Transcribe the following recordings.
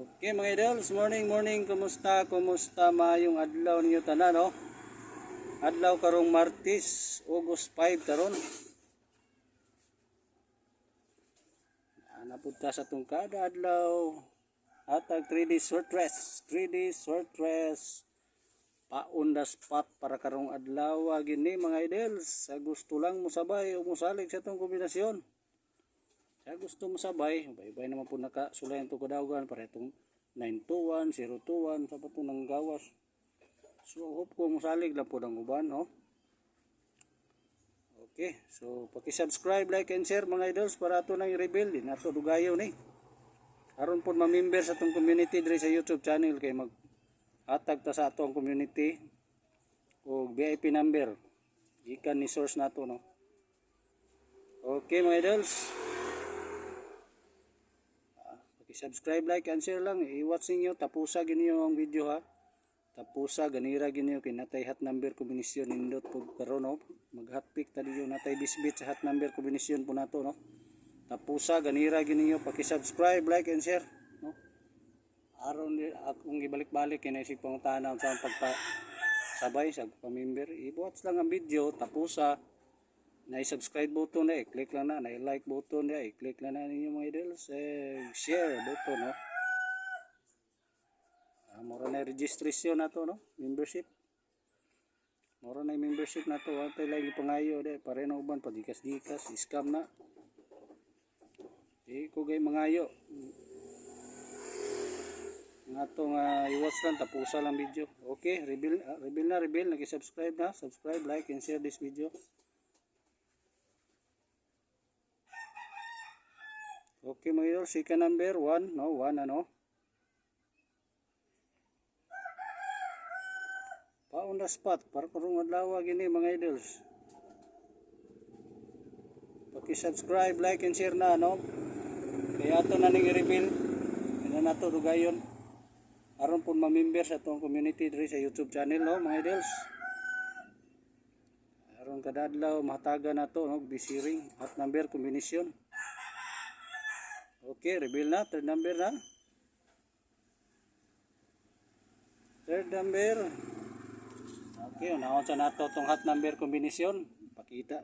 Okay mga idols, morning, kumusta maayong adlaw ninyo tanan no? Adlaw karong Martes, August 5 karon. Napunta sa tong kada adlaw hatag 3 days short rest. 3 days short rest. On the spot para karong adlaw gini mga idols. Sa gusto lang mo sabay o musalig sa tong kombinasyon. Sa gusto mo sabay, bay naman po nakasulayan to kadawgan para itong 921, 021 sa pato ng gawas. So hope ko musalig lang po ng uban, no? Okay, so paki-subscribe, like and share mga idols para ato nang i-reveal din ato dugayon ni. Aron po ma-member sa tong community diri sa YouTube channel kay mag atag ta sa ato ang community o VIP number gikan ni source nato, no? Okay mga idols. Subscribe, like, and share lang. I-watch ninyo. Tapusa ginyo ang video ha. Tapusa, ganira ginyo. Kinatay hat number kombinasyon. Nindot po karon no. Mag-hot pick tadi yung natay bisbit sa hat number kombinasyon po nato no. Tapusa, ganira ginyo. Paki-subscribe, like, and share. No? Aron akong ibalik-balik. Kinaisip pang tanaw sa pagpasabay sa pamimber. I-watch lang ang video. Tapusa. Na-subscribe button na i-click lang na, na-like button na i-click lang na ninyo mga idols, share button no. Mura na registration na to no, membership. Mura na membership na to, wala lang ipangayo de, pare na uban padikas-dikas, scam na. Ko gay mangayo. Nga to nga i-watch lang, tapusa lang video. Okay, reveal nag-subscribe na, subscribe, like and share this video. Okay mga idols, second number 1, no, 1 ano. On the spot, para karong adlaw gini mga idols. Paki-subscribe, like and share na no. Kaya ato na ning i-reveal. Ina nato dugayon. Aron pud ma-member sa tong community diri sa YouTube channel no mga idols. Aron kada adlaw mahatagan nato no bisiring at number combination. Okay, reveal na. Third number na. Third number. Okay, unahon sa nato itong hot number combination. Pakita.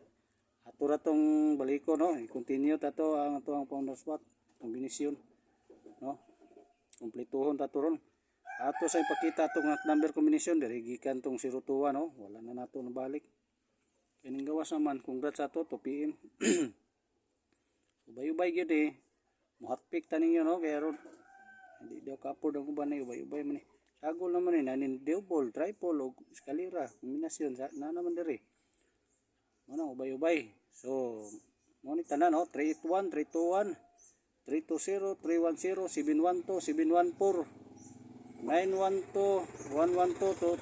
Ato na itong baliko, no? I-continue tato ang ito ang pound spot. Combination. No? Kumplituhon tato ron. Ato sa ipakita itong hot number combination. Dirigikan itong 021, no? Wala na nato na balik. Kining gawas naman. Congrats sa ito. 2 PM. Ubay-ubay yun eh. Hot pick tanin yun no, kaya ron hindi daw kapod ang uban na ubay-ubay man eh. Sagol naman eh, nanin double, triple o eskalera, kombinasyon na naman diri. Ano, ubay-ubay. So, mo ni tanan no, 381, 321, 320, 310, 712, 714, 912, 112,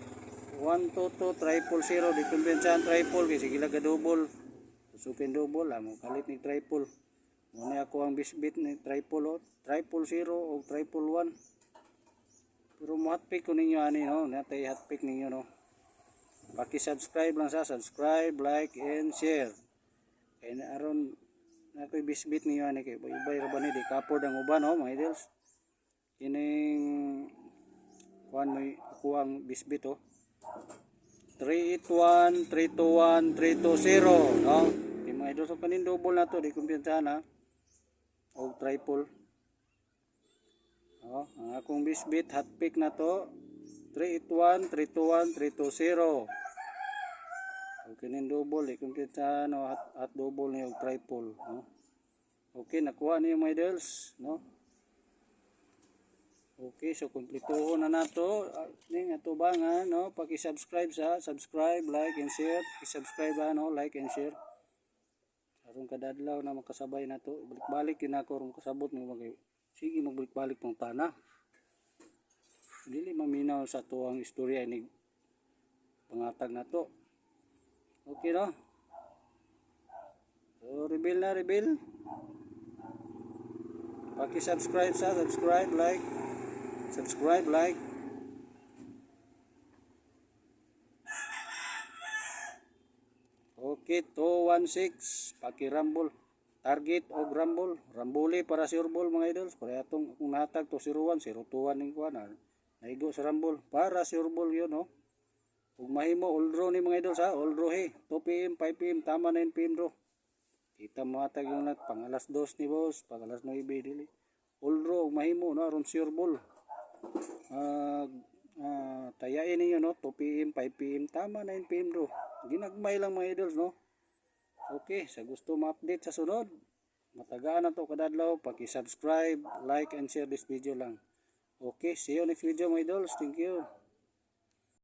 122, triple 0, di kumpensahan triple kasi gila ka double. Susupin double, mo kalit ni triple. Muna ako ang bisbit ni triple 0 o triple 1. Pero mo hotpick ko ninyo ani no, natay hotpick ninyo no. Paki-subscribe lang sa, subscribe, like and share. Kay na aron nakoy bisbit ninyo ani kay bay ra ba ni di kapod ang uban no, mga idols. Kining kuan mo ako ang bisbit oh. 381, 321, 320 no. Di mga idols so kanin double na to, di kumpiyansa na. O triple. Oh, ang akong bisbit hot pick na to 381, 321, 320. Okay nin double kung kita no hot double niyo triple no. Okay nakuha niyo mga idols no. Okay so kumplituhon na nato ning atubangan no. Paki-subscribe sa subscribe, like and share. I-subscribe no, like and share. Aron kada adlaw na makasabay nato balik-balik yun ako ron kasabot mo magay sige magbalik-balik pang tana dili maminaw sa to ang istorya ini pangatag nato. Okay no, so reveal na reveal. Paki-subscribe sa subscribe, like okay 216 paki-rumble target o rumble. Rambole para sure ball mga idols. Para atong kung natag to 0-1, 0-2-1 ning kuan. Naigo sa rumble. Para sure ball yun, no? Kung mahimo, all draw ni mga idols, ha? All draw, he. 2 p.m., 5 p.m., tama 9 p.m. draw. Kita mo atag yung pang alas 2 ni boss, pang alas 9, dili. All draw, mahimo, no? Aron sure ball. Tayain ninyo, no? 2 p.m., 5 p.m., tama 9 p.m. draw. Ginagmay lang mga idols, no? Okay, sa gusto ma-update sa sunod, matagaan na to kadadlaw, paki-subscribe, like, and share this video lang. Okay, see you next video mga idols. Thank you.